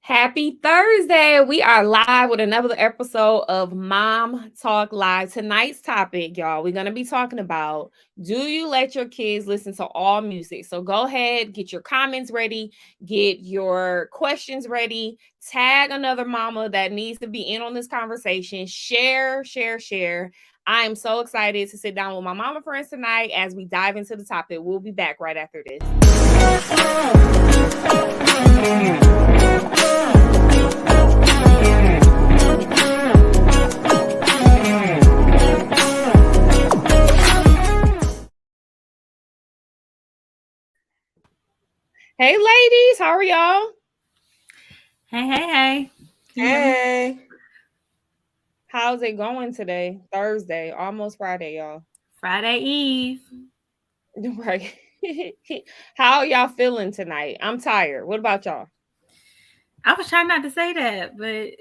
Happy Thursday. We are live with another episode of Mom Talk Live. Tonight's topic, y'all, we're going to be talking about, do you let your kids listen to all music? So go ahead, get your comments ready, get your questions ready, tag another mama that needs to be in on this conversation. Share, share, share. I am so excited to sit down with my mama friends tonight as we dive into the topic. We'll be back right after this. Hey, ladies, how are y'all? Hey. Hey. How's it going today? Thursday, almost Friday, y'all. Friday Eve. Right. How y'all feeling tonight? I'm tired. What about y'all? I was trying not to say that, but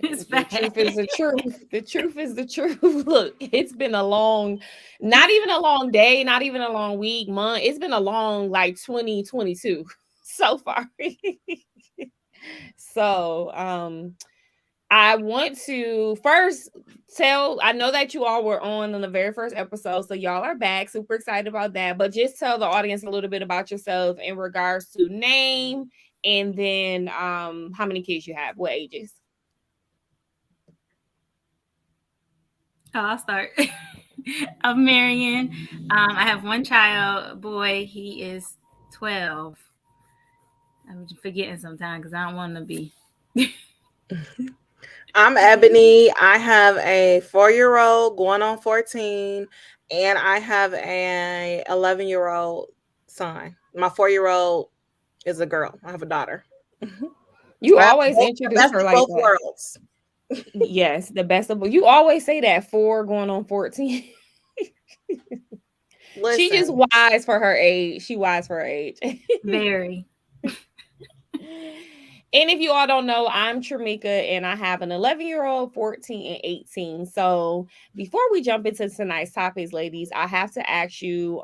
it's The bad. truth is the truth. The truth is the truth. Look, it's been a long, not even a long day, not even a long week, month. It's been a long, like 2022 so far. So, I want to first I know that you all were on the very first episode, so y'all are back. Super excited about that. But just tell the audience a little bit about yourself in regards to name and then how many kids you have, what ages. I'll start. I'm Marion. I have one child, boy. He is 12. I'm forgetting sometimes because I don't want to be. I'm Ebony. I have a 4-year-old going on 14, and I have a 11-year-old son. My 4-year-old is a girl. I have a daughter. You I have always the introduce best her of like both that. worlds. Yes, the best of both. You always say that, 4 going on 14. She just Listen, wise for her age. She wise for her age. Very. And if you all don't know, I'm Tramika and I have an 11-year-old, 14, and 18. So before we jump into tonight's topics, ladies, I have to ask you,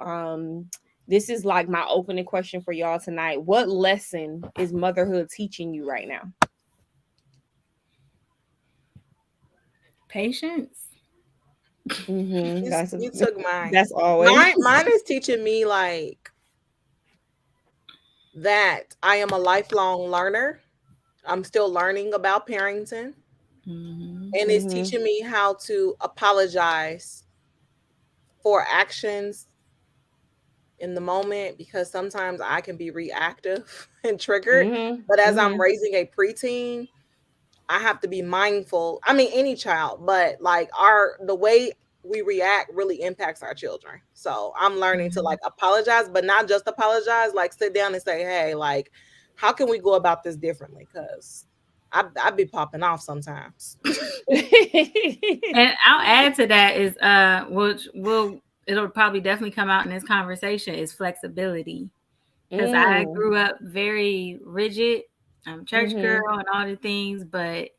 this is like my opening question for y'all tonight. What lesson is motherhood teaching you right now? Patience. Mm-hmm. you took mine. That's always. Mine is teaching me like that I am a lifelong learner. I'm still learning about parenting, Mm-hmm. and it's Mm-hmm. teaching me how to apologize for actions in the moment, because sometimes I can be reactive and triggered. Mm-hmm. But as I'm Mm-hmm. raising a preteen, I have to be mindful. I mean, any child, but like the way we react really impacts our children. So I'm learning to like apologize, but not just apologize, like sit down and say, hey, like, how can we go about this differently? Because I be popping off sometimes. And I'll add to that is which will it'll probably definitely come out in this conversation is flexibility. Because I Mm. grew up very rigid, church girl Mm-hmm. and all the things, but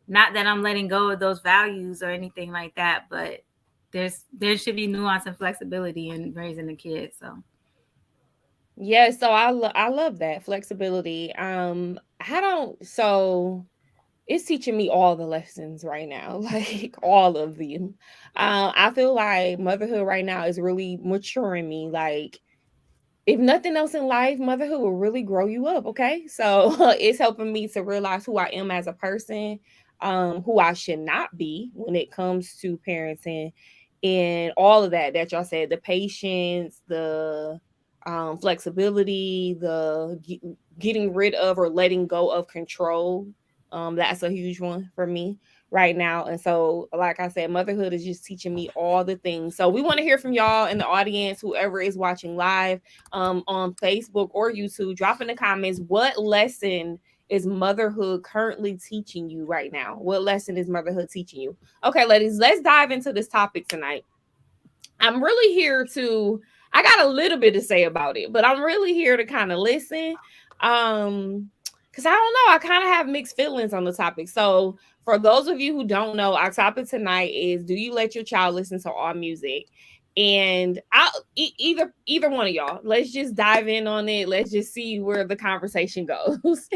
not that I'm letting go of those values or anything like that. But there should be nuance and flexibility in raising a kid. So Yeah, so I love that flexibility. I don't so it's teaching me all the lessons right now, like all of them. I feel like motherhood right now is really maturing me. Like if nothing else in life, motherhood will really grow you up. Okay, so it's helping me to realize who I am as a person, who I should not be when it comes to parenting, and all of that y'all said. The patience, the flexibility, getting rid of or letting go of control. That's a huge one for me right now. And so, like I said, motherhood is just teaching me all the things. So we want to hear from y'all in the audience, whoever is watching live on Facebook or YouTube. Drop in the comments, what lesson is motherhood currently teaching you right now? What lesson is motherhood teaching you? Okay, ladies, let's dive into this topic tonight. I'm really here to I got a little bit to say about it, but I'm really here to kind of listen. Because I don't know, I kind of have mixed feelings on the topic. So for those of you who don't know, our topic tonight is, do you let your child listen to all music? And either one of y'all, let's just dive in on it. Let's just see where the conversation goes.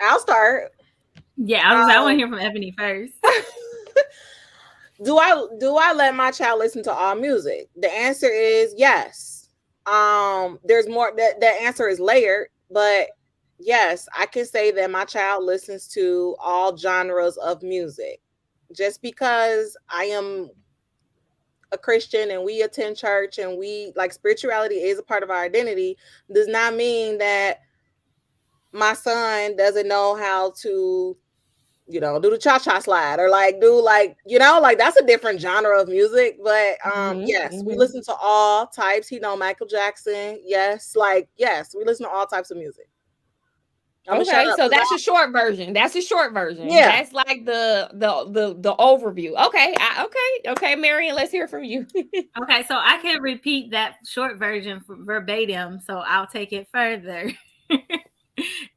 I'll start. Yeah, I want to Um, hear from Ebony first. do I let my child listen to all music? The answer is yes. There's more. That answer is layered, but yes, I can say that my child listens to all genres of music. Just because I am a Christian and we attend church and we like spirituality is a part of our identity, does not mean that my son doesn't know how to, do the cha-cha slide or like do like, like that's a different genre of music. But Mhm, yes, we mhm. listen to all types. He know Michael Jackson. Yes, like yes, we listen to all types of music. I'm gonna shut Okay, up so because that's I a short version. That's a short version. yeah. That's like the overview. Okay, okay, Marion, let's hear from you. Okay, so I can repeat that short version verbatim, so I'll take it further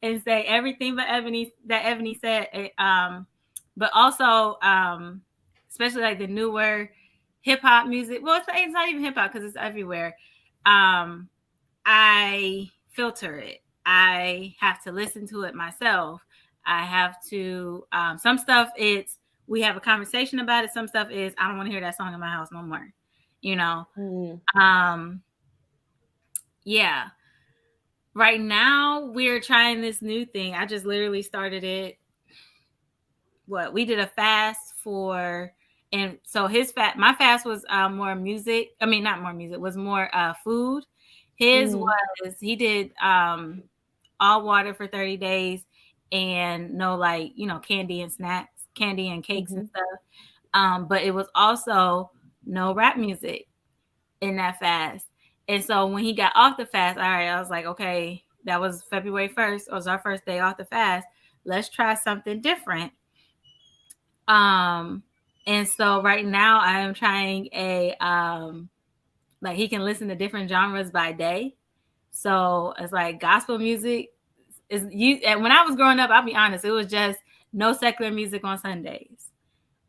and say everything but Ebony said. But also, especially like the newer hip hop music. Well, it's not even hip hop because it's everywhere. Um, I filter it. I have to listen to it myself. I have to. Some stuff it's we have a conversation about it. Some stuff is I don't want to hear that song in my house no more. You know. Mm, Um, yeah. Right now we're trying this new thing. I just literally started it. What we did a fast for, and so my fast was more music. I mean, not more music. Was more food. His mhm, was he did all water for 30 days and no like candy and snacks, candy and cakes and mhm. stuff. But it was also no rap music in that fast. And so when he got off the fast, all right, I was like, okay, that was February 1st. It was our first day off the fast. Let's try something different. Um, and so right now I am trying a like he can listen to different genres by day. So it's like gospel music is you. And when I was growing up, I'll be honest, it was just no secular music on Sundays.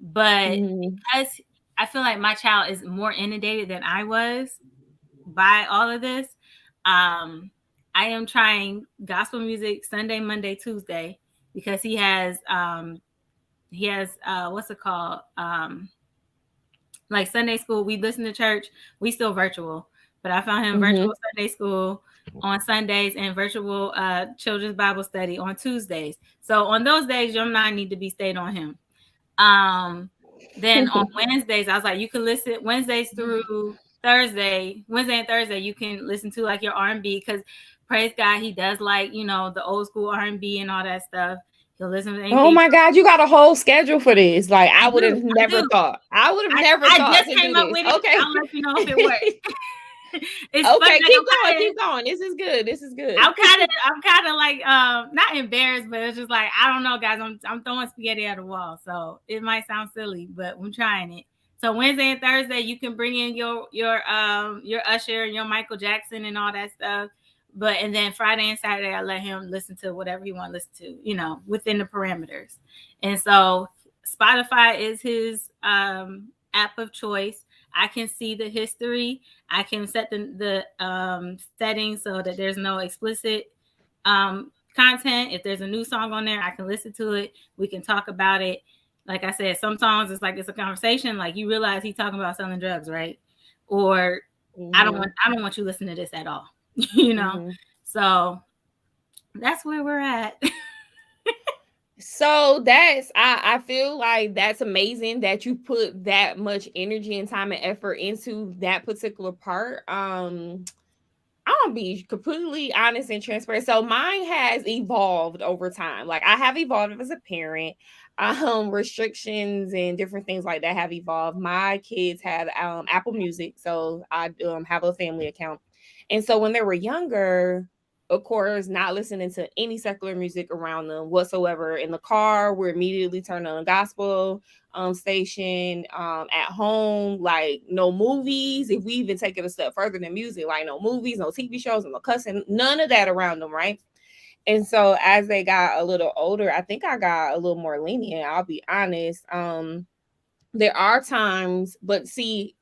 But Mhm. because I feel like my child is more inundated than I was by all of this, um, I am trying gospel music Sunday, Monday, Tuesday because he has what's it called like Sunday school. We listen to church. We still virtual, but I found him virtual Mhm. Sunday school on Sundays and virtual children's Bible study on Tuesdays. So on those days, your mind need to be stayed on him. Um, then on Wednesdays, I was like, you can listen Wednesdays through Wednesday and Thursday, you can listen to like your R&B because praise God, he does like the old school R&B and all that stuff. He'll listen to Oh anything. my God, you got a whole schedule for this. Like I I would do, have I never do. thought. I would have I, never I thought just to do came up this. with it. Okay. I'll let you know if it works. It's funny. Okay, Like keep going, keep going. This is good. This is good. I'm kind of like not embarrassed, but it's just like I don't know, guys. I'm throwing spaghetti at the wall, so it might sound silly, but I'm trying it. So Wednesday and Thursday, you can bring in your Usher and your Michael Jackson and all that stuff. But and then Friday and Saturday, I let him listen to whatever he want to listen to, within the parameters. And so Spotify is his app of choice. I can see the history. I can set the settings so that there's no explicit content. If there's a new song on there, I can listen to it. We can talk about it. Like I said, some songs it's like it's a conversation. Like you realize he's talking about selling drugs, right? Or Mhm. I don't want you to listen to this at all. you know. Mhm. So that's where we're at. So I feel like that's amazing that you put that much energy and time and effort into that particular part. I'll be completely honest and transparent. So mine has evolved over time. Like I have evolved as a parent. Restrictions and different things like that have evolved. My kids have Apple Music, so I have a family account. And so when they were younger, of course, not listening to any secular music around them whatsoever. In the car, we're immediately turning on gospel station. At home, like no movies. If we even take it a step further than music, like no movies, no TV shows, no cussing, none of that around them, right? And so as they got a little older, I think I got a little more lenient, I'll be honest. There are times, but see,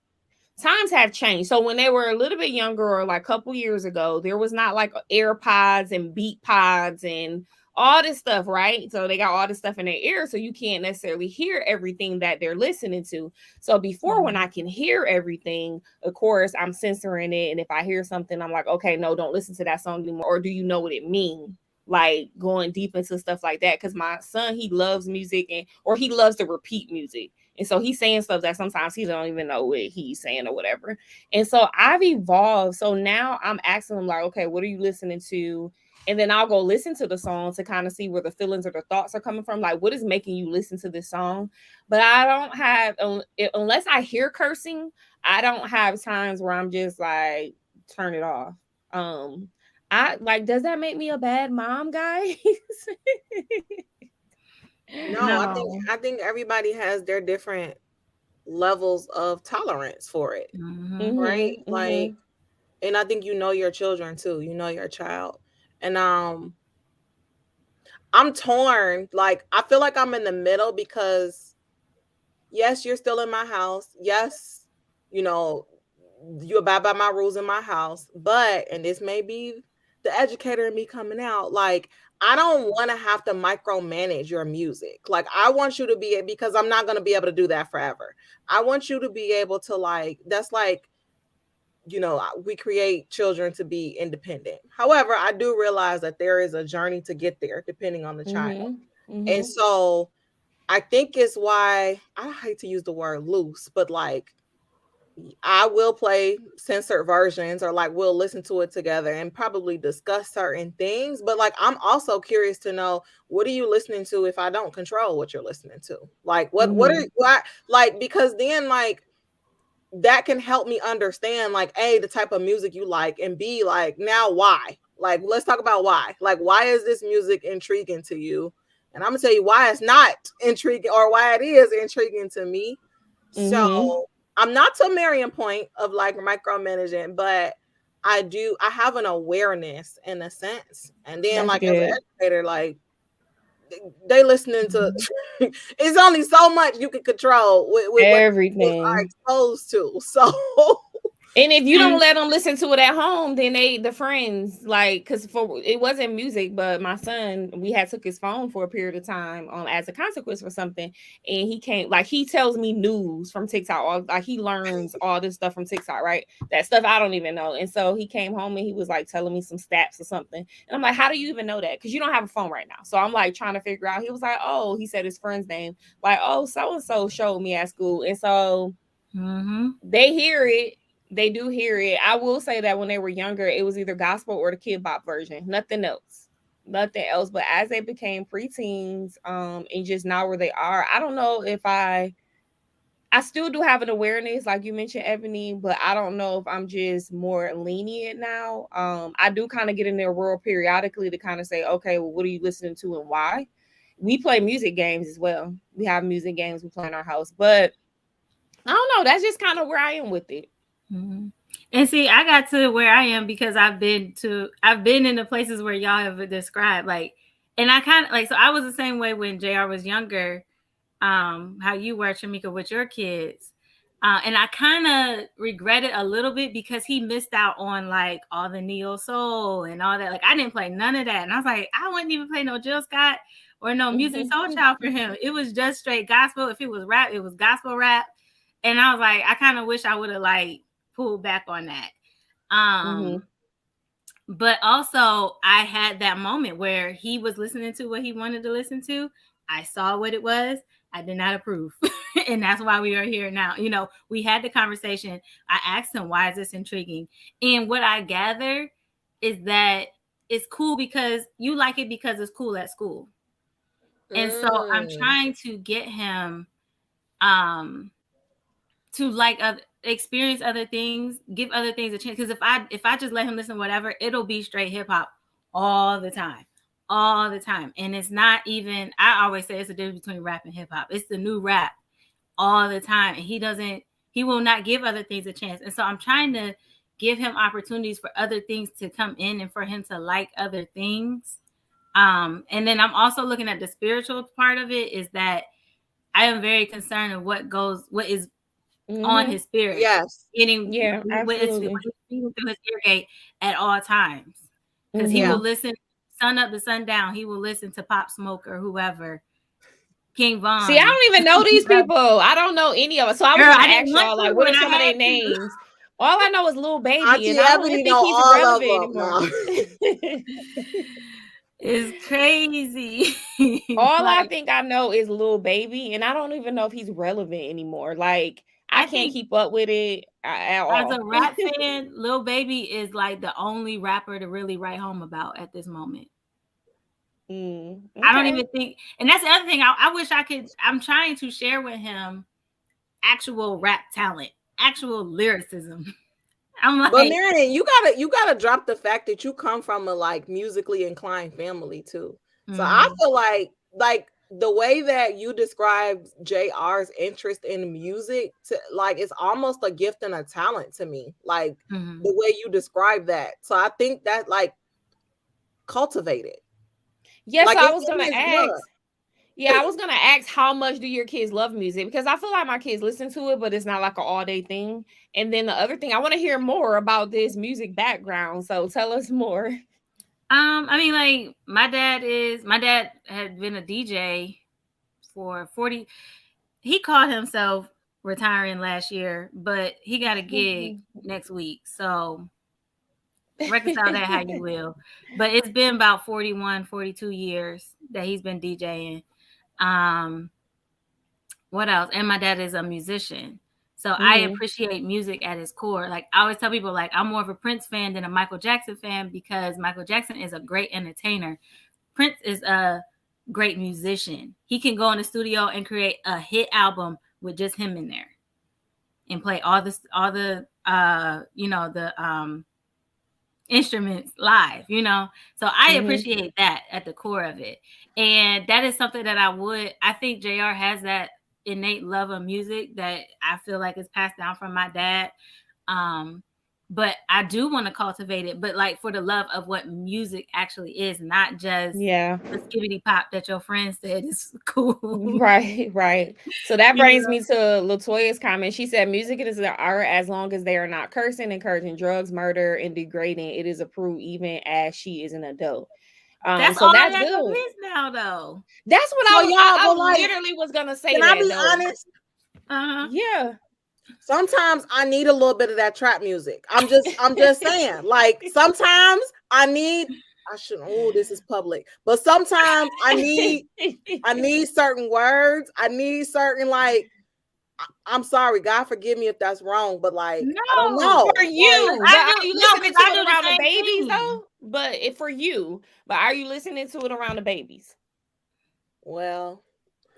times have changed. So when they were a little bit younger or like a couple years ago, there was not like AirPods and Beat Pods and all this stuff, right? So they got all this stuff in their ear, so you can't necessarily hear everything that they're listening to. So before, when I can hear everything, of course, I'm censoring it. And if I hear something, I'm like, okay, no, don't listen to that song anymore. Or do you know what it means? Like going deep into stuff like that. Because my son, he loves music, and or he loves to repeat music. And so he's saying stuff that sometimes he don't even know what he's saying or whatever. And so I've evolved. So now I'm asking him like, okay, what are you listening to? And then I'll go listen to the song to kind of see where the feelings or the thoughts are coming from. Like, what is making you listen to this song? But I don't have, unless I hear cursing, I don't have times where I'm just like, turn it off. Um, I like, does that make me a bad mom, guys? No, No. I think everybody has their different levels of tolerance for it, right? Mm-hmm. Like, Mm-hmm. and I think you know your children too. You know your child. And I'm torn. Like I feel like I'm in the middle because yes, you're still in my house. Yes, you know, you abide by my rules in my house. But and this may be the educator in me coming out, like I don't want to have to micromanage your music. Like I want you to be, because I'm not going to be able to do that forever. I want you to be able to, like, that's like, we create children to be independent. However, I do realize that there is a journey to get there depending on the child. Mm-hmm. And Mm-hmm. so I think it's why I hate to use the word loose, but like I will play censored versions, or like we'll listen to it together and probably discuss certain things. But like I'm also curious to know, what are you listening to if I don't control what you're listening to? Like Mm-hmm. what, like, because then like that can help me understand, like, A, the type of music you like, and B, like, now why? Like, let's talk about why. Like, why is this music intriguing to you? And I'm gonna tell you why it's not intriguing, or why it is intriguing to me. So Mm-hmm. I'm not to Marion point of like micromanaging, but I have an awareness in a sense. And then That's like as an good. educator, like they listening to Mhm. it's only so much you can control with what they are Everything. exposed to. So And if you don't And let them listen to it at home, then the friends, like, because for it wasn't music, but my son, we had took his phone for a period of time as a consequence for something, and he came, like, he tells me news from TikTok, like he learns all this stuff from TikTok, right? That stuff I don't even know. And so he came home and he was like telling me some stats or something, and I'm like, how do you even know that? Because you don't have a phone right now. So I'm like trying to figure out. He was like, oh, he said his friend's name, like, oh, so and so showed me at school, and so mhm. they hear it. They do hear it. I will say that when they were younger, it was either gospel or the kid bop version. Nothing else. Nothing else. But as they became preteens, and just now where they are, I don't know if I still do have an awareness, like you mentioned, Ebony, but I don't know if I'm just more lenient now. I do kind of get in their world periodically to kind of say, okay, well, what are you listening to and why? We play music games as well. We have music games we play in our house, but I don't know. That's just kind of where I am with it. Mhm. And see, I got to where I am because I've been in the places where y'all have described, like, and I kind of like, so I was the same way when JR was younger, how you were, Tramika, with your kids. And I kind of regret it a little bit because he missed out on like all the neo soul and all that. Like I didn't play none of that, and I was like, I wouldn't even play no Jill Scott or no Music Soul Child for him. It was just straight gospel. If it was rap, it was gospel rap. And I was like, I kind of wish I would have like pulled back on that. Mhm. But also I had that moment where he was listening to what he wanted to listen to. I saw what it was. I did not approve. And that's why we are here now. You know, we had the conversation. I asked him, why is this intriguing? And what I gather is that it's cool because you like it because it's cool at school. And so I'm mm, trying to get him um to like experience other things, give other things a chance. Because if I just let him listen to whatever, it'll be straight hip hop all the time, all the time. And it's not even. I always say it's a difference between rap and hip hop. It's the new rap all the time, and he doesn't. He will not give other things a chance. And so I'm trying to give him opportunities for other things to come in and for him to like other things. And then I'm also looking at the spiritual part of it. Is that I am very concerned of what is on Mhm. his spirit, yes, getting Yeah, what is absolutely. feeding through his ear gate at all times. Because he yeah. will Mhm. listen. sun up to sundown, he will listen to Pop Smoke or whoever, King See, I Von. don't even know these people. I don't know any of them. So I was Girl, gonna I didn't ask want y'all, like, to what are when some of I their had to. names? All I know is Lil Baby, Auntie and I don't even Ebony think know he's all of relevant them. anymore. No. It's crazy. All I Like, think I know is Lil Baby, and I don't even know if he's relevant anymore. Like, I I can't think keep up with it at as all. a rap fan, Lil Baby is like the only rapper to really write home about at this moment. I don't Okay. even think, and that's the other thing. I wish I could. I'm trying to share with him actual rap talent, actual lyricism. I'm But like, Marion, you gotta drop the fact that you come from a like musically inclined family too. So I mhm. feel like the way that you described JR's interest in music to like it's almost a gift and a talent to me. Like Mhm. the way you describe that. So I think that like cultivated. Yes, Like I it's was in gonna his blood. ask. Yeah, I was gonna ask how much do your kids love music? Because I feel like my kids listen to it, but it's not like an all day thing. And then the other thing, I want to hear more about this music background. So tell us more. I mean, like my dad had been a DJ for 40. He called himself retiring last year, but he got a gig next week. So reconcile that how you will. But it's been about 41, 42 years that he's been DJing. Um, what else? And my dad is a musician. So I Mhm. appreciate music at its core. Like I always tell people, like I'm more of a Prince fan than a Michael Jackson fan because Michael Jackson is a great entertainer. Prince is a great musician. He can go in the studio and create a hit album with just him in there and play all the the instruments live, So I Mhm. appreciate that at the core of it. And that is something that I think JR has that innate love of music that I feel like is passed down from my dad. Um, but I do want to cultivate it, but like for the love of what music actually is, not just Yeah. the skibbity pop that your friend said is cool. Right, right. So that you brings know? me to Latoya's comment. She said, "Music is an art as long as they are not cursing, encouraging drugs, murder, and degrading. It is approved even as she is an adult." That's So all that's that good. is now though. That's what So y'all, I but like, literally was gonna say can I that be though. honest? Uh-huh. Yeah. Sometimes I need a little bit of that trap music. I'm just saying. Like sometimes I shouldn't, oh, this is public. But sometimes I need certain words. I need certain like I'm sorry, God forgive me if that's wrong, but like I don't No, know. For Like you, but I are do you no, listening because to I it do the around the same babies thing. though? But it for you, but are you listening to it around the babies? well,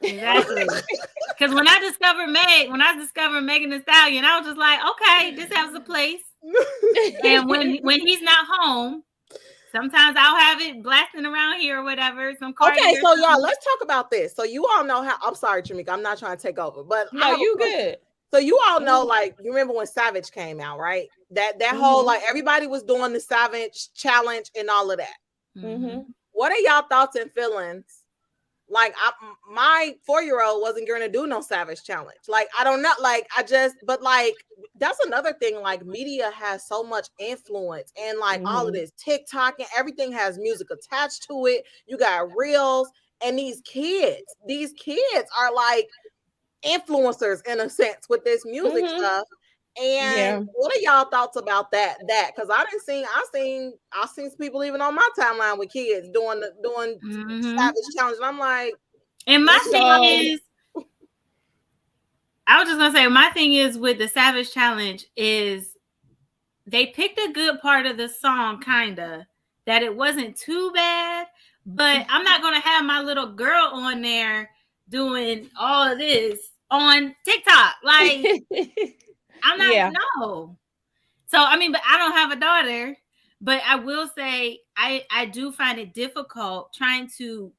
Exactly. Because when I discovered Megan Thee Stallion, I was just like, okay, this has a place. And when he's not home, sometimes I'll have it blasting around here or whatever, some Cardi okay, or so y'all, something. let's talk about this. So you all know how I'm sorry, Tramika, I'm not trying to take over, but I No, have a you question. good. So you all know, Mhm. like, you remember when Savage came out, right? That whole Mhm. like everybody was doing the Savage challenge and all of that. Mm-hmm. Mhm. What are y'all thoughts and feelings? Like, my 4-year-old wasn't going to do no Savage challenge. Like, I don't know. Like, but like, that's another thing. Like, media has so much influence, and like all of Mhm. this TikTok and everything has music attached to it. You got reels, and these kids are like influencers in a sense with this music Mhm. stuff. And Yeah. what are y'all thoughts about that? Because I seen some people even on my timeline with kids doing Mm-hmm. Savage challenge, and I'm like, And my this is thing So is, I was just gonna say, my thing is with the Savage Challenge is they picked a good part of the song, kinda, that it wasn't too bad, but I'm not gonna have my little girl on there doing all of this on TikTok. Like, I'm not, yeah. no. So I mean, but I don't have a daughter, but I will say I do find it difficult trying to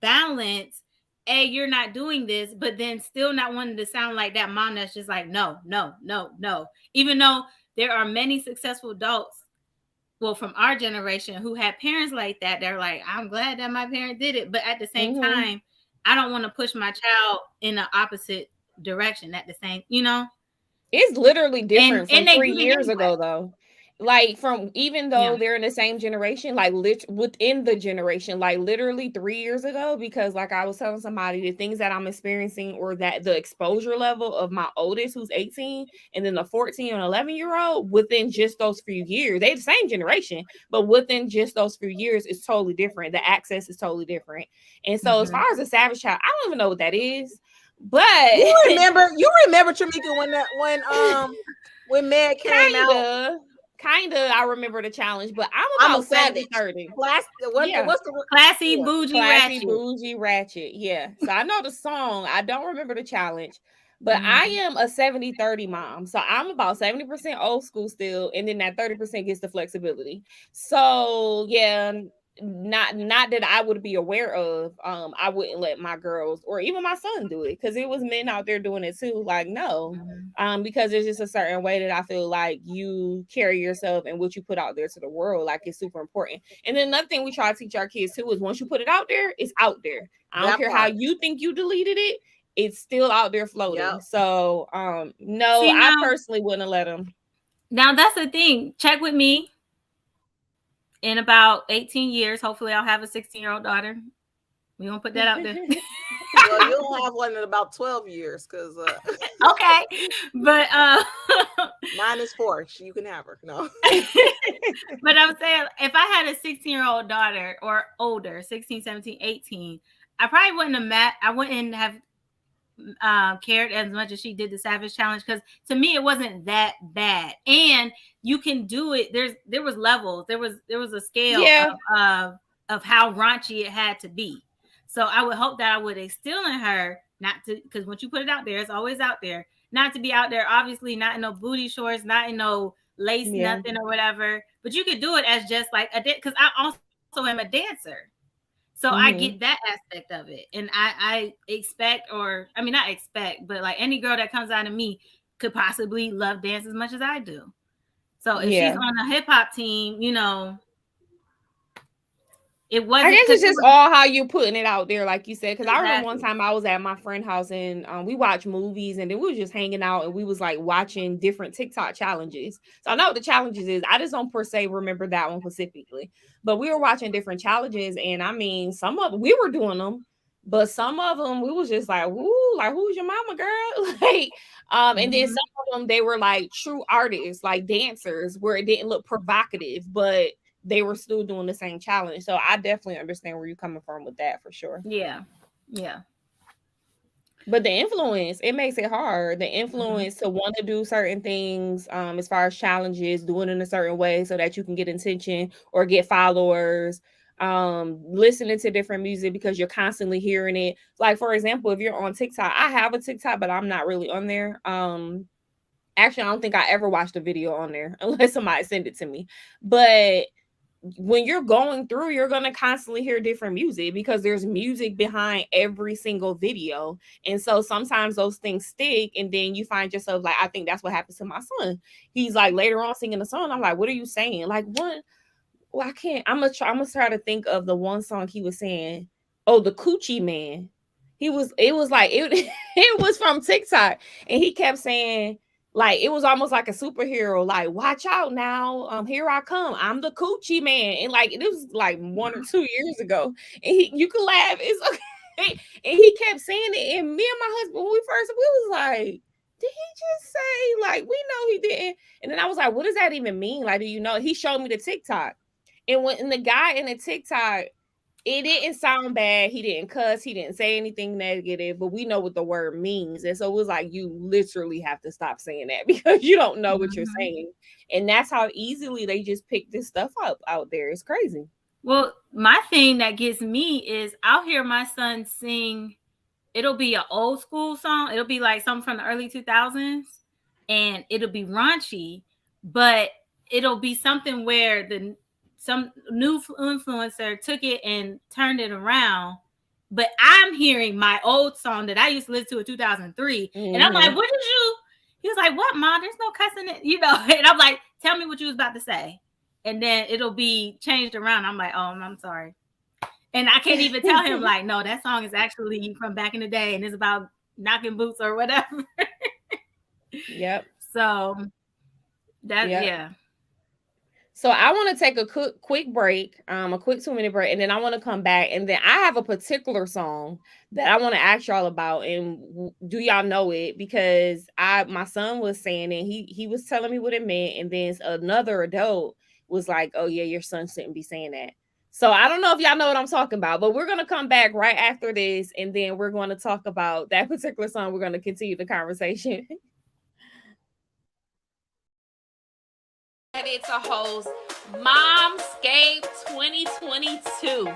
balance you're not doing this, but then still not wanting to sound like that mom that's just like, no, no, no, no. Even though there are many successful adults, well, from our generation who had parents like that, they're like, I'm glad that my parent did it. But at the same Mhm. time, I don't want to push my child in the opposite direction at the same. It's literally And different from they 3 do it years anyway. ago though. Like from even though Yeah. they're in the same generation, like within the generation, like literally 3 years ago, because like I was telling somebody, the things that I'm experiencing or that the exposure level of my oldest who's 18 and then the 14 and 11-year-old within just those few years, they the same generation, but within just those few years it's totally different. The access is totally different. And so as far Mm-hmm. as a Savage Child, I don't even know what that is, but You remember Tramika when Meg came out. kinda, kinda I remember the challenge, but I'm I'm a about savage. 70-30. Class. Yeah. What's the Classy, yeah? bougie, Classy, ratchet. bougie, ratchet. Yeah. So I know the song. I don't remember the challenge, but I Mm-hmm. am a 70-30 mom. So I'm about 70% old school still, and then that 30% gets the flexibility. So yeah, not that I would be aware of. I wouldn't let my girls or even my son do it because it was men out there doing it too. Like, no. Mm-hmm. Because there's just a certain way that I feel like you carry yourself and what you put out there to the world, like it's super important. And then another thing we try to teach our kids too is once you put it out there, it's out there. I don't That care how part. you think you deleted it, it's still out there Yep. floating. So no, See I now, personally wouldn't let them. now that's the thing. Check with me. In about 18 years, hopefully I'll have a 16-year-old daughter. We gonna put that out there. Well, you'll have one in about 12 years because Okay. But mine is 4. You can have her. No. but I'm saying if I had a 16-year-old daughter or older, 16, 17, 18, I probably wouldn't have I wouldn't have cared as much as she did the Savage Challenge because to me it wasn't that bad. And you can do it. There was levels. There was a scale Yeah. of how raunchy it had to be. So I would hope that I would instill in her not to, because once you put it out there, it's always out there. Not to be out there, obviously not in no booty shorts, not in no lace Yeah. nothing or whatever. But you could do it as just like a because I also am a dancer. So I get Hmm. that aspect of it. And I expect, or I mean, not expect, but like any girl that comes out of me could possibly love dance as much as I do. So if she's Yeah. on a hip hop team, it I wasn't guess because it's it just was all how you putting it out there, like you said. Because I remember one exactly. time I was at my friend's house and we watched movies and then we was just hanging out and we was like watching different TikTok challenges. So I know what the challenges is. I just don't per se remember that one specifically. But we were watching different challenges and I mean, some of we were doing them, but some of them we was just like, "Woo, like who's your mama, girl?" Like, and then Mm-hmm. some of them they were like true artists, like dancers, where it didn't look provocative, but they were still doing the same challenge. So I definitely understand where you're coming from with that for sure. Yeah. Yeah. But the influence, it makes it hard. The Mm-hmm. influence to want to do certain things, as far as challenges, doing it in a certain way so that you can get attention or get followers. Listening to different music because you're constantly hearing it. Like for example, if you're on TikTok, I have a TikTok, but I'm not really on there. Actually, I don't think I ever watched a video on there unless somebody sent it to me. But when you're going through, you're going to constantly hear different music because there's music behind every single video. And so sometimes those things stick, and then you find yourself like, I think that's what happens to my son. He's like later on singing the song. I'm like, what are you saying? Like, what? Well, I can't. I'm gonna try to think of the one song he was saying. Oh, the Coochie Man. It was like it, it was from TikTok, and he kept saying like it was almost like a superhero, like watch out now, here I come, I'm the Coochie Man, and like it was like 1 or 2 years ago, and you can laugh, it's okay, and he kept saying it, and me and my husband when we first we was like, did he just say like we know he didn't, and then I was like, what does that even mean? Like, do you know? He showed me the TikTok, and when and the guy in the TikTok, it didn't sound bad. He didn't cuss. He didn't say anything negative, but we know what the word means. And so it was like, you literally have to stop saying that because you don't know what you're Mm-hmm. saying. And that's how easily they just pick this stuff up out there. It's crazy. Well, my thing that gets me is I'll hear my son sing. It'll be an old school song. It'll be like something from the early 2000s, and it'll be raunchy, but it'll be something where the some new influencer took it and turned it around. But I'm hearing my old song that I used to listen to in 2003, and I'm like, Hmm. "What did you?" He was like, "What, Mom? There's no cussing it, you know." And I'm like, "Tell me what you was about to say," and then it'll be changed around. I'm like, "Oh, I'm sorry." And I can't even tell him like, no, that song is actually from back in the day and it's about knocking boots or whatever. Yep. So that Yep. yeah. So I want to take a quick break, a quick 2 minute break, and then I want to come back, and then I have a particular song that I want to ask y'all about, and do y'all know it? Because my son was saying it, he was telling me what it meant, and then another adult was like, "Oh yeah, your son shouldn't be saying that." So I don't know if y'all know what I'm talking about, but we're gonna come back right after this, and then we're going to talk about that particular song. We're going to continue the conversation. Ready to host Momscape 2022.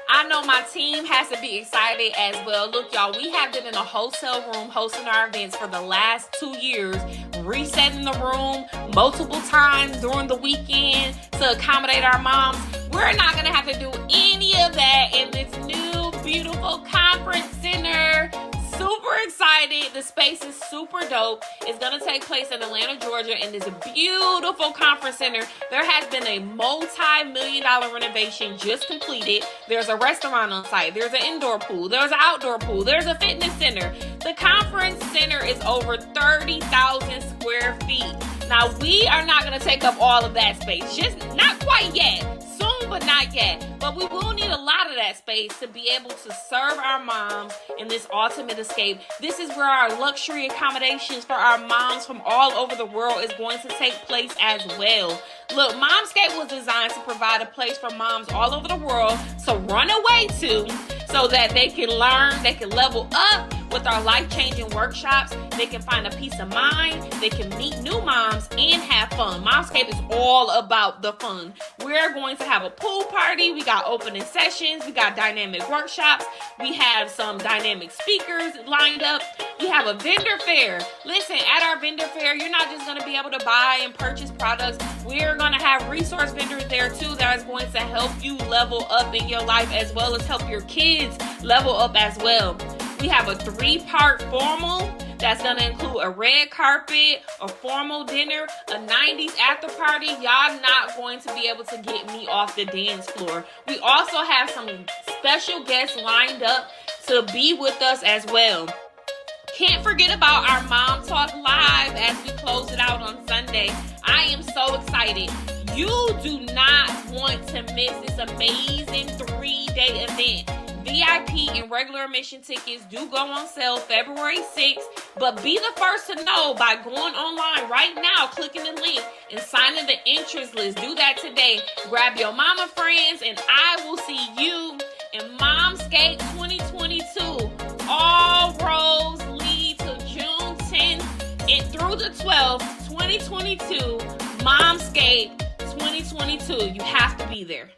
I know my team has to be excited as well. Look, y'all, we have been in a hotel room hosting our events for the last 2 years, resetting the room multiple times during the weekend to accommodate our moms. We're not going to have to do any of that in this new, beautiful conference center. Super excited. The space is super dope. It's going to take place in Atlanta, Georgia, and it's a beautiful conference center. There has been a multi-million-dollar renovation just completed. There's a restaurant on site. There's an indoor pool. There's an outdoor pool. There's a fitness center. The conference center is over 30,000 square feet. Now, we are not going to take up all of that space. Just not quite yet. Soon, but not yet. But we will need a lot of that space to be able to serve our moms in this ultimate escape. This is where our luxury accommodations for our moms from all over the world is going to take place as well. Look, Momscape was designed to provide a place for moms all over the world to run away to so that they can learn, they can level up with our life-changing workshops. They can find a peace of mind. They can meet new moms and have fun. Momscape is all about the fun. We're going to have a pool party. We got opening sessions. We got dynamic workshops. We have some dynamic speakers lined up. We have a vendor fair. Listen, at our vendor fair, you're not just going to be able to buy and purchase products. We're going to have resource vendors there too that is going to help you level up in your life as well as help your kids level up as well. We have a 3-part formal that's going to include a red carpet, a formal dinner, a 90s after party. Y'all not going to be able to get me off the dance floor. We also have some special guests lined up to be with us as well. Can't forget about our Mom Talk Live as we close it out on Sunday. I am so excited. You do not want to miss this amazing 3-day event. VIP and regular admission tickets do go on sale February 6th, but be the first to know by going online right now, clicking the link, and signing the interest list. Do that today. Grab your mama friends, and I will see you in Momscape 2022. All roads lead to June 10th and through the 12th, 2022, Momscape 2022. You have to be there.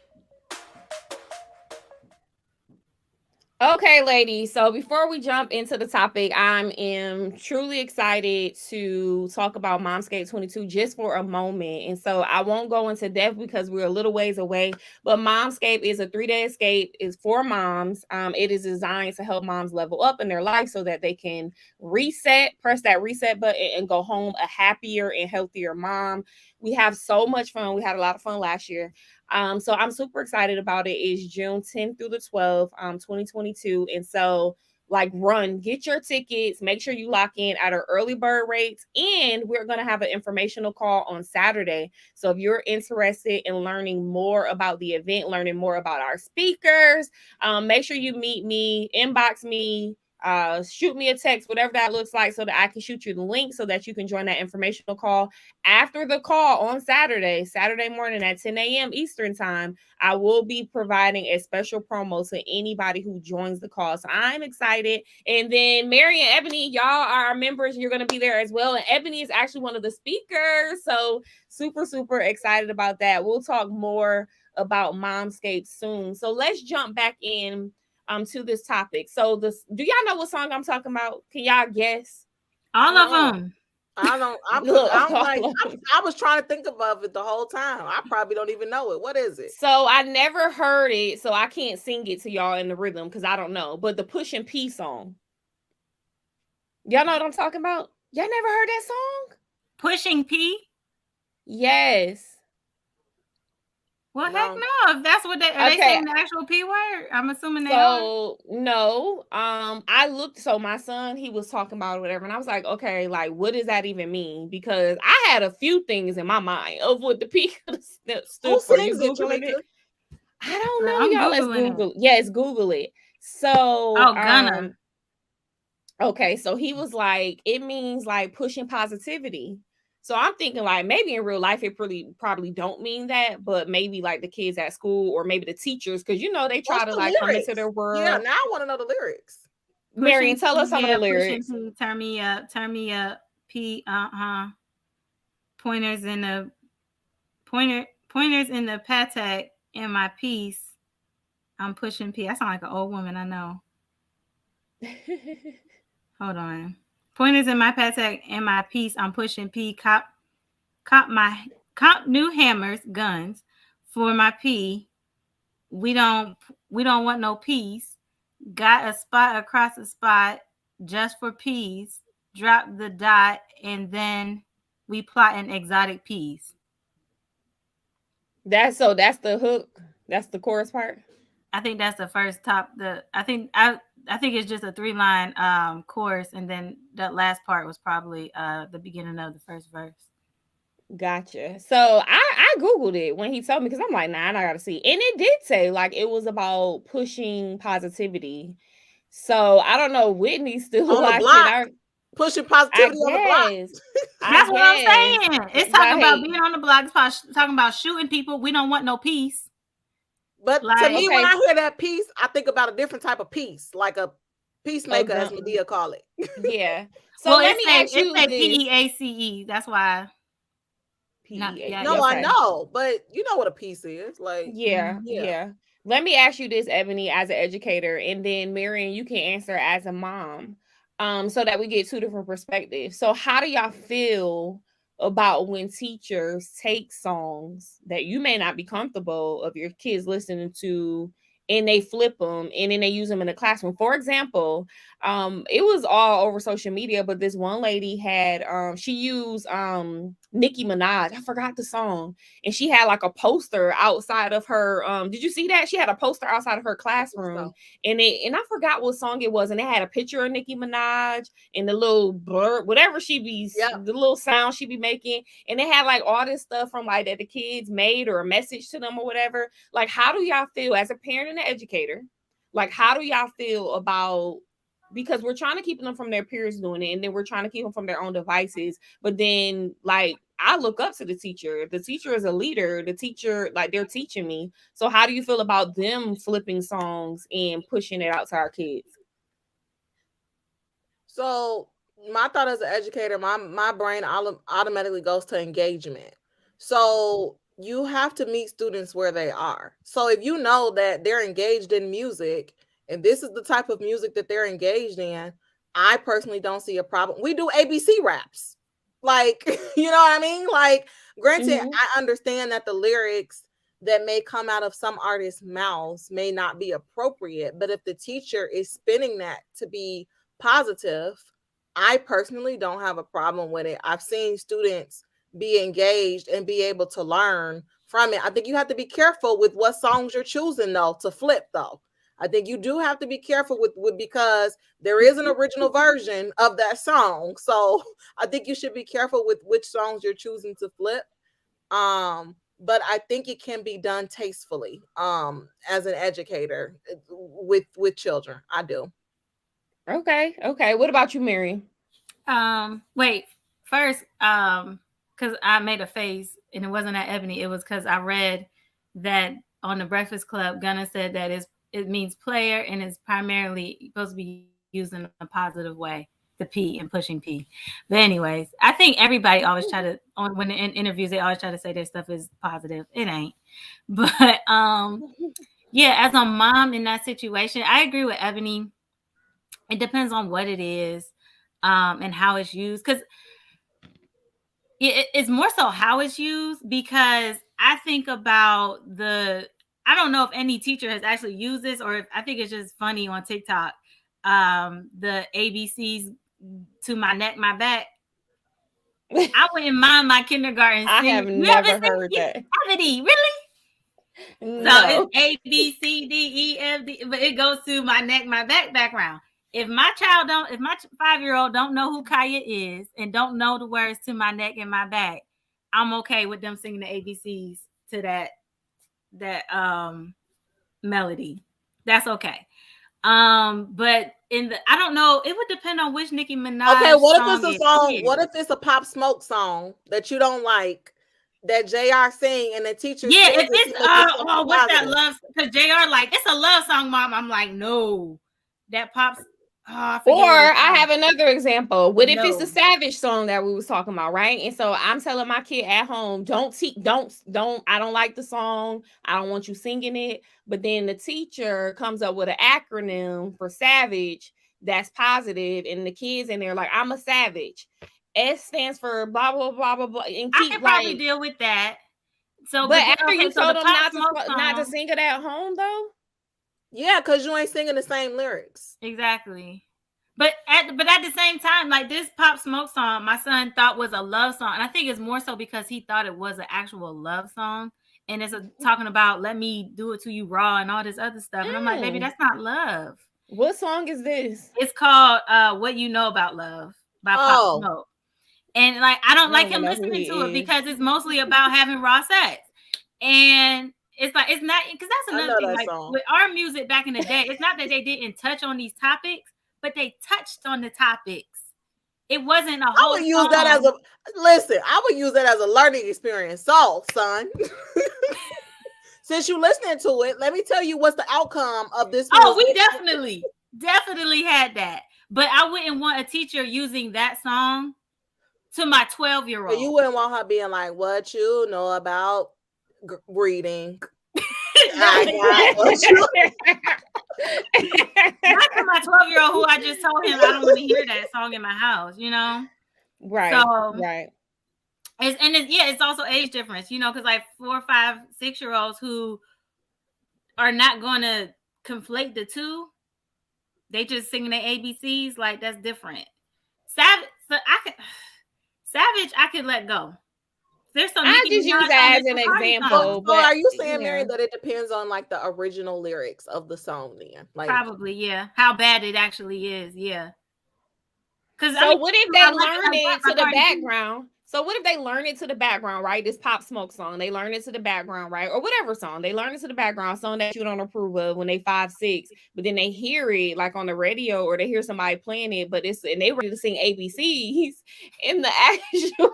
Okay, ladies. So before we jump into the topic, I am truly excited to talk about Momscape 22 just for a moment. And so I won't go into depth because we're a little ways away. But Momscape is a 3-day escape. It's for moms. It is designed to help moms level up in their life so that they can press that reset button, and go home a happier and healthier mom. We have so much fun. We had a lot of fun last year. So I'm super excited about it. It's June 10th through the 12th, 2022. And so get your tickets, make sure you lock in at our early bird rates. And we're going to have an informational call on Saturday. So if you're interested in learning more about the event, learning more about our speakers, make sure you meet me, inbox me, shoot me a text, whatever that looks like, so that I can shoot you the link so that you can join that informational call. After the call on Saturday morning at 10 a.m. Eastern time, I will be providing a special promo to anybody who joins the call. So I'm excited. And then Mary and Ebony, y'all are our members. You're going to be there as well. And Ebony is actually one of the speakers. So super, super excited about that. We'll talk more about Momscape soon. So let's jump back in to this topic. So do y'all know what song I'm talking about? Can y'all guess? All of them. I don't. I was trying to think of it the whole time. I probably don't even know it. What is it? So I never heard it, so I can't sing it to y'all in the rhythm because I don't know. But the Push and P song. Y'all know what I'm talking about? Y'all never heard that song? Pushing P? Yes. Well, heck No. no. If that's what are they Okay, saying the actual P word? I'm assuming they are. so no, I looked. So my son, he was talking about it, whatever, and I was like, okay, like what does that even mean? Because I had a few things in my mind of what the P could have Who stood for. You sings it, googling it? Tramika? I don't Girl, know, I'm y'all. Let's Googling it. Google. Yes, Google it. So, Oh, gonna. okay, so he was like, it means like pushing positivity. So I'm thinking like maybe in real life it probably don't mean that, but maybe like the kids at school or maybe the teachers, because they try What's to the like come into lyrics? their Yeah, world. now I want to know the lyrics. Marion, tell us some of the Pushing lyrics. P, turn me up, P, pointers in the pointers in the patek in my piece. I'm pushing P. I sound like an old woman, I know. Hold on. Pointers in my patek in my piece. I'm pushing P. Cop new hammers, guns for my P. We don't we don't want no peace. Got a spot across the spot just for peace. Drop the dot and then we plot an exotic piece. That's the hook. That's the chorus part. I think that's the first top. I think it's just a 3 line chorus, and then that last part was probably the beginning of the first verse. Gotcha. So I googled it when he told me, because I'm like, nah, I gotta see, and it did say like it was about pushing positivity. So I don't know. Whitney's still On the watching. block, I pushing I positivity on the block. guess. I That's what I'm guess. saying. It's talking about Right. being on the block. It's talking about shooting people. We don't want no peace. But to me, Like, when Okay. I hear that piece, I think about a different type of peace, like a A peacemaker, as gun. Medea call it. Yeah. So well, let me ask it you say this. PEACE. That's why. Not yeah, No, yeah. I Okay. know, but you know what a piece is. Like, Yeah, yeah. yeah. Let me ask you this, Ebony, as an educator, and then Marion, you can answer as a mom, so that we get two different perspectives. So, how do y'all feel about when teachers take songs that you may not be comfortable of your kids listening to, and they flip them, and then they use them in the classroom? For example, it was all over social media, but this one lady had, she used Nicki Minaj. I forgot the song, and she had like a poster outside of her, did you see that? She had a poster outside of her I think classroom, so. and I forgot what song it was, and it had a picture of Nicki Minaj and the little blur, whatever Yeah. the little sound she be making, and it had like all this stuff from like that the kids made, or a message to them or whatever. Like, how do y'all feel as a parent and an educator? Like, how do y'all feel about, because we're trying to keep them from their peers doing it, and then we're trying to keep them from their own devices, but then like I look up to the teacher. The teacher is a leader. The teacher, like, they're teaching me. So how do you feel about them flipping songs and pushing it out to our kids? So my thought as an educator, my brain automatically goes to engagement. So you have to meet students where they are. So if you know that they're engaged in music and this is the type of music that they're engaged in, I personally don't see a problem. We do ABC raps. Like, you know what I mean? Like, granted, Mm-hmm. I understand that the lyrics that may come out of some artists' mouths may not be appropriate, but if the teacher is spinning that to be positive, I personally don't have a problem with it. I've seen students be engaged and be able to learn from it. I think you have to be careful with what songs you're choosing though to flip though. I think you do have to be careful with because there is an original version of that song. So I think you should be careful with which songs you're choosing to flip. But I think it can be done tastefully as an educator with children. I do. Okay. Okay. What about you, Mary? Wait. First, because I made a face and it wasn't at Ebony. It was because I read that on the Breakfast Club, Gunna said that it means player and it's primarily supposed to be used in a positive way. The P and pushing P. But anyways, I think everybody always try to when in interviews they always try to say their stuff is positive. It ain't. But yeah, as a mom in that situation, I agree with Ebony. It depends on what it is, and how it's used. Because it's more so how it's used. Because I think about I don't know if any teacher has actually used this, or if I think it's just funny on TikTok. The ABCs to my neck, my back. I wouldn't mind my kindergarten I have singing. You haven't never seen heard it, that. Ebony, really? So it's No. A, B, C, D, E, F, D, but it goes to my neck, my back background. If my 5-year-old don't know who Kaya is and don't know the words to my neck and my back, I'm okay with them singing the ABCs to that melody. That's okay. But I don't know, it would depend on which Nicki Minaj Okay, what if song it's a it song? is. What if it's a Pop Smoke song that you don't like, that JR sing and the teacher Yeah, sings if it to it's make it something what's that positive? love? Because JR like it's a love song, mom. I'm like, no, that pops. Oh, I Or forget what it's I called. have another example. What if it's the No, Savage song that we was talking about, right? And so I'm telling my kid at home, don't. I don't like the song. I don't want you singing it. But then the teacher comes up with an acronym for Savage that's positive, and the kids in there like, I'm a savage. S stands for blah blah blah blah blah, and I keep could probably like. deal with that. So, But but then after okay, you so the told them Pop Smoke not to song, sing it at home though. Yeah, because you ain't singing the same lyrics. exactly. But at the same time, like this Pop Smoke song, my son thought was a love song, and I think it's more so because he thought it was an actual love song, and it's talking about let me do it to you raw and all this other stuff, and I'm like, baby, that's not love. What song is this? It's called "What You Know About Love" by Pop Oh, Smoke, and like I don't I don't like even him know who listening to it he is. because it's mostly about having raw sex, and it's like it's not because that's I another know thing. that Like song. with our music back in the day, it's not that they didn't touch on these topics, but they touched on the topics. It wasn't a I whole would use that as song. a listen. I would use that as a learning experience. So, son, since you listening to it, let me tell you what's the outcome of this Oh, we music. definitely had that, but I wouldn't want a teacher using that song to my 12-year So you old. wouldn't want her being like, "What you know about reading?" No, I got what exactly. you. Not to my 12-year-old who I just told him I don't want to hear that song in my house, you know? Right, So right. it's also age difference, you know, because like 4, 5, 6-year-olds who are not gonna conflate the two, they just singing their ABCs, like that's different. Savage, I could let go. There's some I Nicki just use Minaj songs, that as there's an some Cardi So, songs. example, so but are you saying, Mary, yeah. that it depends on like the original lyrics of the song? Then, like, Probably, yeah. How bad it actually is, yeah. Because I So mean, what if I they like it learn like that it by to the Cardi B. background? So what if they learn it to the background, right? This Pop Smoke song, they learn it to the background, right? Or whatever song, they learn it to the background, song that you don't approve of when they 5, 6, but then they hear it like on the radio or they hear somebody playing it, but it's and they ready to sing ABCs in the actual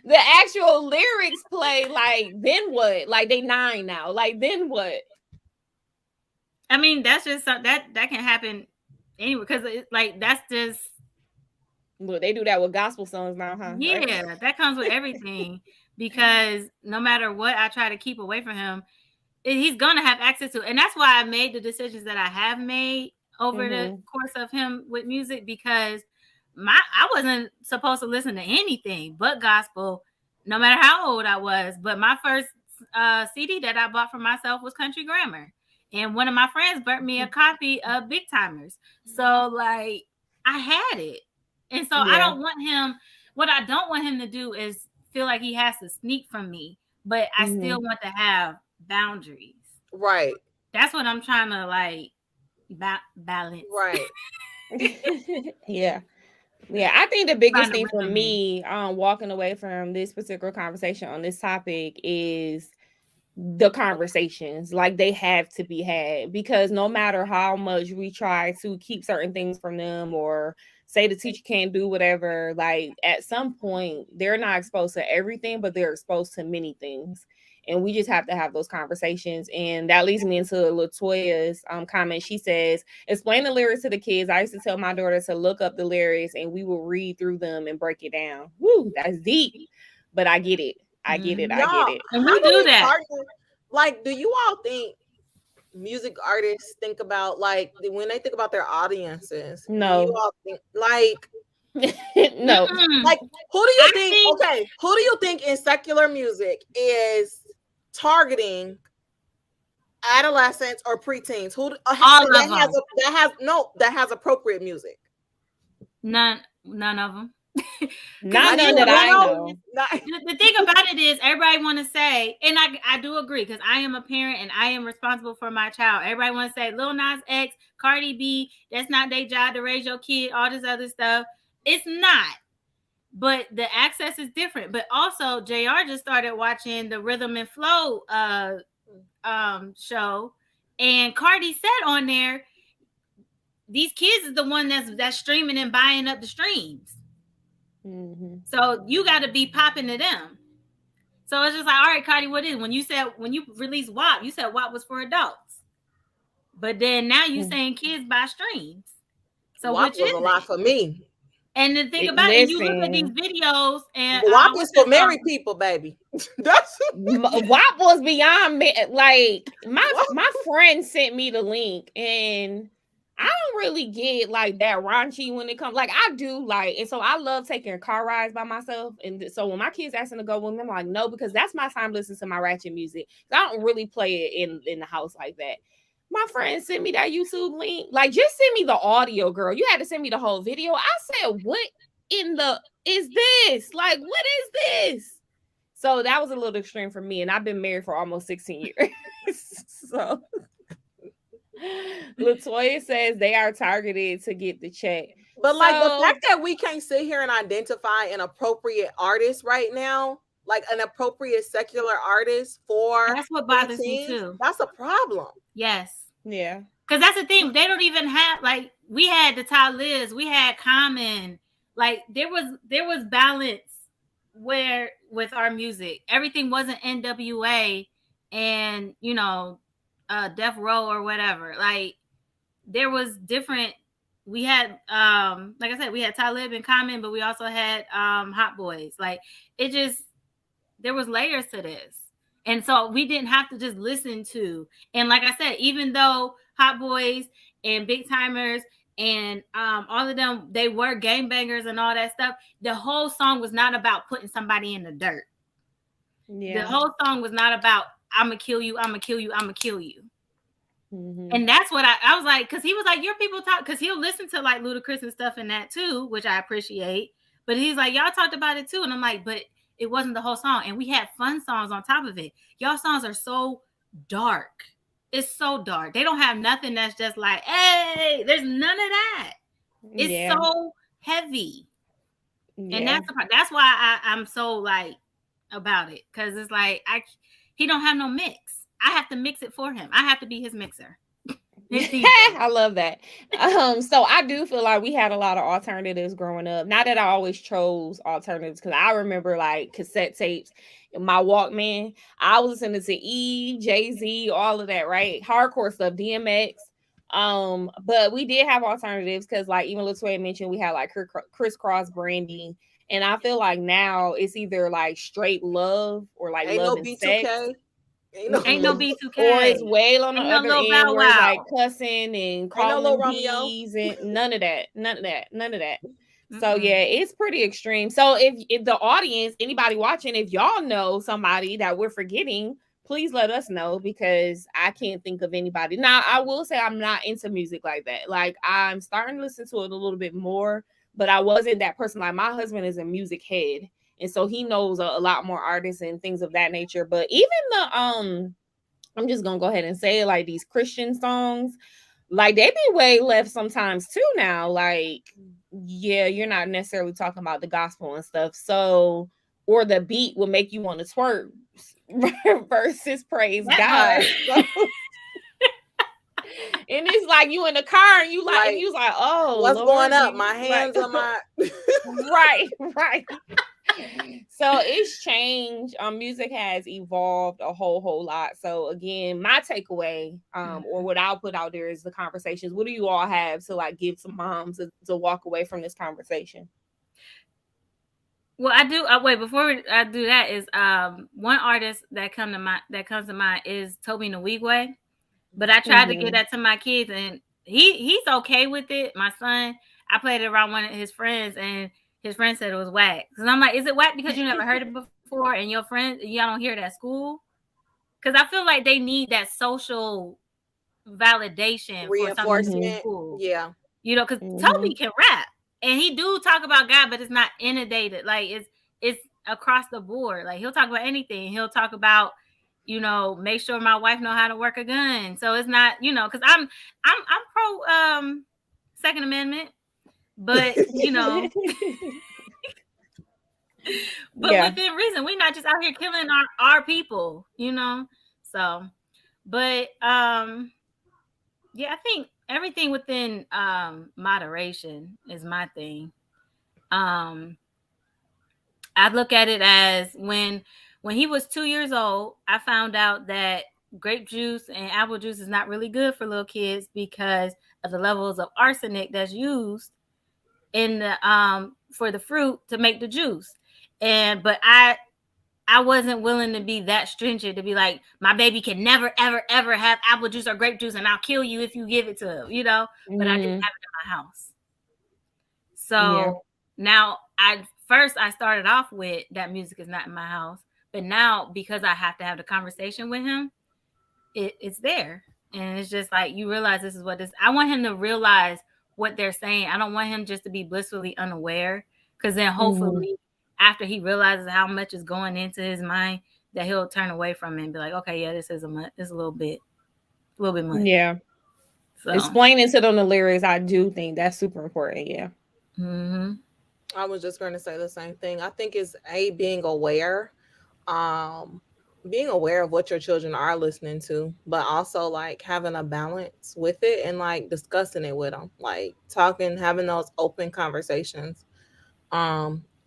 the actual lyrics play, like then what? Like they 9 now, like then what? I mean, that's just that can happen anyway because like that's just Look, they do that with gospel songs now, huh? Right? yeah, that comes with everything because no matter what I try to keep away from him, he's gonna have access to it. And that's why I made the decisions that I have made over the Mm-hmm. course of him with music because I wasn't supposed to listen to anything but gospel, no matter how old I was. But my first CD that I bought for myself was Country Grammar, and one of my friends burnt me a copy of Big Timers. So like I had it, and so I Yeah. don't want him. What I don't want him to do is feel like he has to sneak from me, but I Mm-hmm. still want to have boundaries. right, That's what I'm trying to like balance. right. Yeah. Yeah, I think the biggest Find the thing for rhythm in. me, walking away from this particular conversation on this topic is the conversations. Like they have to be had because no matter how much we try to keep certain things from them or say the teacher can't do whatever, like at some point they're not exposed to everything, but they're exposed to many things. And we just have to have those conversations. And that leads me into Latoya's comment. She says, explain the lyrics to the kids. I used to tell my daughter to look up the lyrics and we will read through them and break it down. Woo, that's deep. But I get it. I get it. Mm-hmm. I get Y'all, it. And how we do do we that. partner? Like, do you all think music artists think about like when they think about their audiences? Do you No. all think like No. Mm-mm. like who do you I think? think Okay, who do you think in secular music is targeting adolescents or preteens? Who all of them. that has appropriate music? None of them. Not I none think that You I know, know. not, the thing about it is everybody want to say, and I do agree because I am a parent and I am responsible for my child. Everybody want to say Lil Nas X, Cardi B, that's not their job to raise your kid, all this other stuff. It's not. But the access is different. But also JR just started watching the Rhythm and Flow show, and Cardi said on there, these kids is the one that's streaming and buying up the streams. Mm-hmm. So you got to be popping to them. So it's just like, all right, Cardi, what is when you released WAP, you said WAP was for adults, but then now you saying kids buy streams. So WAP was a lot for me. And the thing about it, you look at these videos, and WAP is for married people, baby. That's WAP was beyond me. Like my friend sent me the link, and I don't really get like that raunchy when it comes. Like I do like, and so I love taking car rides by myself. And so when my kids asking to go with me, I'm like, no, because that's my time to listen to my ratchet music. I don't really play it in the house like that. My friend sent me that YouTube link. Like, just send me the audio, girl. You had to send me the whole video. I said, what in the is this? Like, what is this? So that was a little extreme for me. And I've been married for almost 16 years. So Latoya says they are targeted to get the check. But like the fact that we can't sit here and identify an appropriate artist right now, like an appropriate secular artist for that's what bothers me too. That's a problem. Yes. Yeah. Because that's the thing. They don't even have, like, we had the Talibs, we had Common. Like there was balance where with our music. Everything wasn't NWA and Death Row or whatever. Like there was different. We had like I said, we had Talib and Common, but we also had Hot Boys. Like it just, there was layers to this. And so we didn't have to just listen to. And like I said, even though Hot Boys and Big Timers and all of them, they were gangbangers and all that stuff, the whole song was not about putting somebody in the dirt. Yeah. The whole song was not about, I'm going to kill you, I'm going to kill you, I'm going to kill you. Mm-hmm. And that's what I was like, because he was like, your people talk, because he'll listen to like Ludacris and stuff in that too, which I appreciate. But he's like, y'all talked about it too. And I'm like, but it wasn't the whole song. And we had fun songs on top of it. Y'all songs are so dark. It's so dark. They don't have nothing that's just like, hey, there's none of that. It's so heavy. Yeah. And that's why I'm so like about it. Because it's like, he don't have no mix. I have to mix it for him. I have to be his mixer. I love that. So I do feel like we had a lot of alternatives growing up. Not that I always chose alternatives, because I remember like cassette tapes in my Walkman. I was listening to E, Jay-Z, all of that, right? Hardcore stuff, DMX. But we did have alternatives because, like, even Latoya mentioned, we had like Crisscross Brandy. And I feel like now it's either like straight love or like Ain't love no and B2K. sex. Ain't no B2K. Or it's way on the other end where it's like cussing and calling bees and none of that. Mm-hmm. So yeah, it's pretty extreme. So if the audience, anybody watching, if y'all know somebody that we're forgetting, please let us know, because I can't think of anybody. Now, I will say I'm not into music like that. Like, I'm starting to listen to it a little bit more, but I wasn't that person. Like, my husband is a music head. And so he knows a lot more artists and things of that nature. But even I'm just going to go ahead and say it, like these Christian songs, like they be way left sometimes too now. Like, yeah, you're not necessarily talking about the gospel and stuff. So, or the beat will make you want to twerk versus praise God. So, and it's like you in the car and you like and you like, oh, what's Lord, going up? My hands on my right. So it's changed. Music has evolved a whole lot. So again, my takeaway, or what I'll put out there is the conversations. What do you all have to like give to moms to walk away from this conversation? Well, I do. Wait, before I do that, is one artist that comes to mind is Toby Nwigwe. But I tried to get that to my kids, and he's okay with it. My son, I played it around one of his friends, and his friend said it was whack. Because I'm like, is it whack because you never heard it before, and your friends, y'all don't hear it at school? Because I feel like they need that social validation, reinforcement. Yeah, because Toby can rap, and he do talk about God, but it's not inundated. Like it's across the board. Like he'll talk about anything. He'll talk about, make sure my wife know how to work a gun. So it's not, because I'm pro Second Amendment, but but Yeah. within reason. We're not just out here killing our people. So, but yeah, I think everything within moderation is my thing. I look at it as when he was 2 years old, I found out that grape juice and apple juice is not really good for little kids because of the levels of arsenic that's used in the for the fruit to make the juice. But I wasn't willing to be that stringent to be like, my baby can never, ever, ever have apple juice or grape juice, and I'll kill you if you give it to him. But I didn't have it in my house. Yeah. So now I started off with that music is not in my house. But now, because I have to have the conversation with him, it's there. And it's just like, you realize this is what this, I want him to realize what they're saying. I don't want him just to be blissfully unaware. Because then hopefully after he realizes how much is going into his mind, that he'll turn away from it and be like, okay, yeah, this is a little bit much. Yeah. So explaining to them the lyrics, I do think that's super important. Yeah. I was just going to say the same thing. I think it's being aware, being aware of what your children are listening to, but also like having a balance with it and like discussing it with them, like talking, having those open conversations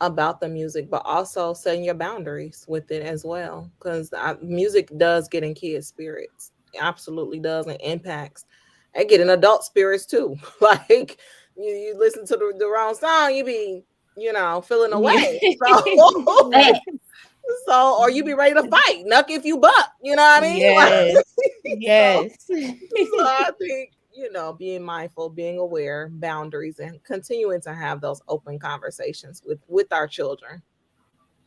about the music, but also setting your boundaries with it as well, because music does get in kids' spirits. It absolutely does, and impacts. It get in adult spirits too. Like you listen to the wrong song, you be feeling away. So, so or you be ready to fight, knuck if you buck. You know what I mean? Yes. Like, Yes. so I think being mindful, being aware, boundaries, and continuing to have those open conversations with our children.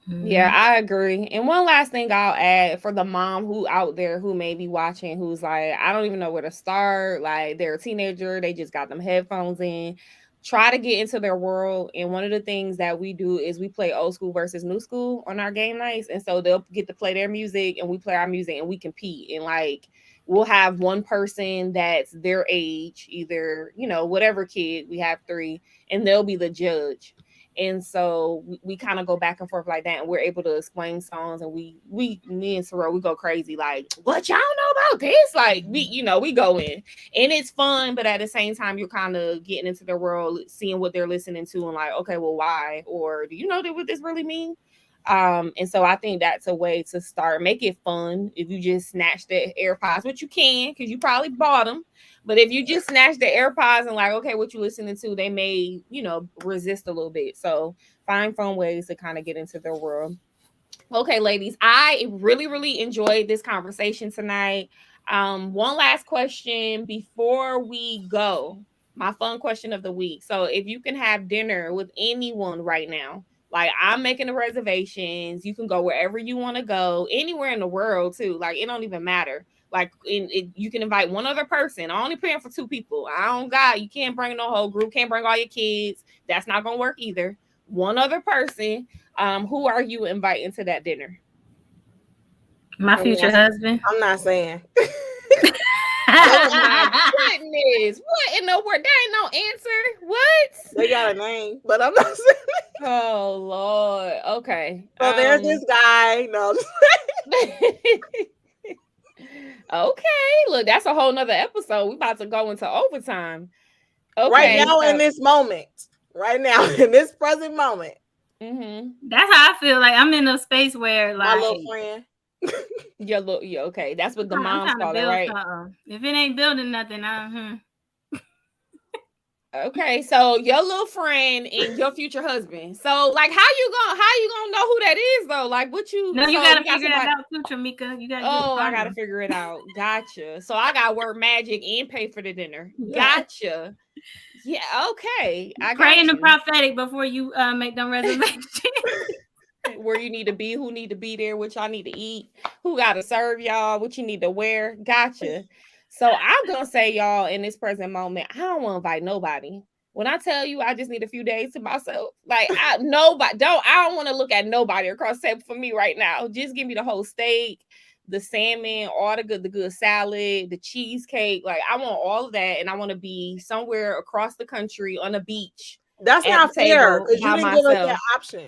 Yeah, I agree. And one last thing I'll add for the mom who out there who may be watching, who's like, I don't even know where to start. Like they're a teenager, they just got them headphones in. Try to get into their world. And one of the things that we do is we play old school versus new school on our game nights. And so they'll get to play their music and we play our music and we compete. And like we'll have one person that's their age, either, whatever kid, we have three, and they'll be the judge. And so we kind of go back and forth like that, and we're able to explain songs, and me and Sorrel, we go crazy like, what y'all know about this? Like we go in, and it's fun, but at the same time you're kind of getting into their world, seeing what they're listening to, and like, okay, well, why? Or do you know what this really mean? And so I think that's a way to start. Make it fun. If you just snatch the AirPods, which you can, because you probably bought them. But if you just snatch the AirPods and like, okay, what you listening to, they may, resist a little bit. So find fun ways to kind of get into their world. Okay, ladies, I really, really enjoyed this conversation tonight. One last question before we go. My fun question of the week. So if you can have dinner with anyone right now, like I'm making the reservations, you can go wherever you want to go, anywhere in the world too. Like it don't even matter. Like you can invite one other person. I only paying for two people. I don't got, you can't bring no whole group, can't bring all your kids. That's not gonna work either. One other person. Who are you inviting to that dinner? My future husband. I'm not saying. Oh my goodness. What in the world? That ain't no answer. What? They got a name, but I'm not saying. Oh Lord. Okay. So there's this guy. No. Okay. Look, that's a whole nother episode. We about to go into overtime. Okay. Right now, in this moment. Right now, in this present moment. That's how I feel. Like I'm in a space where, like, my little friend. Yeah, okay. That's what the moms call it, right? Something. If it ain't building nothing, Okay, so your little friend and your future husband. So, like, how you gonna know who that is though? Like, what you? No, you gotta figure that out too, Tramika. You gotta. Oh, I gotta figure it out. Gotcha. So I gotta work magic and pay for the dinner. Gotcha. Yeah. Okay. I pray in the prophetic before you make them reservations. Where you need to be, who need to be there, what y'all need to eat, who got to serve y'all, what you need to wear. Gotcha. So I'm gonna say, y'all, in this present moment, I don't want to invite nobody. When I tell you I just need a few days to myself, like I don't want to look at nobody across the table for me right now. Just give me the whole steak, the salmon, all the good salad, the cheesecake. Like I want all of that, and I want to be somewhere across the country on a beach That's at the not fair table because you by didn't give us that myself. option.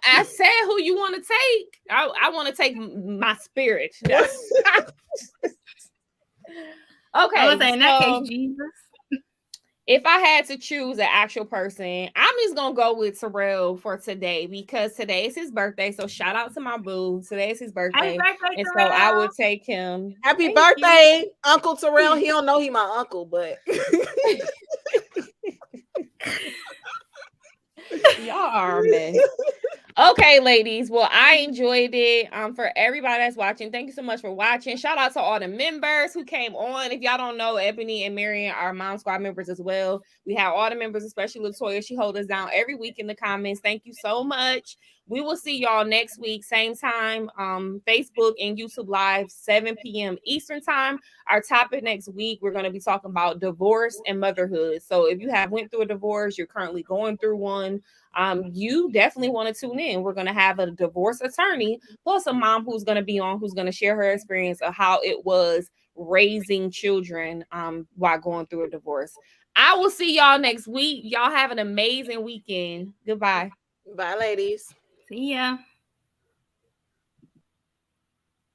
I said who you want to take. I want to take my spirit. I was Okay, saying in that case, so Jesus. if I had to choose an actual person, I'm just gonna go with Terrell for today because today is his birthday. So shout out to my boo. Today is his Happy birthday, birthday, and so I Terrell. would take him. Happy Thank you. birthday, Uncle Terrell. He don't know he my uncle, but Y'all are a mess. Okay, ladies. Well, I enjoyed it. For everybody that's watching, thank you so much for watching. Shout out to all the members who came on. If y'all don't know, Ebony and Marion are Mom Squad members as well. We have all the members, especially Latoya. She holds us down every week in the comments. Thank you so much. We will see y'all next week, same time. Facebook and YouTube Live, 7 p.m. Eastern time. Our topic next week, we're going to be talking about divorce and motherhood. So if you have went through a divorce, you're currently going through one, you definitely want to tune in. We're going to have a divorce attorney plus a mom who's going to be on, who's going to share her experience of how it was raising children while going through a divorce. I will see y'all next week. Y'all have an amazing weekend. Goodbye. bye, ladies. See ya.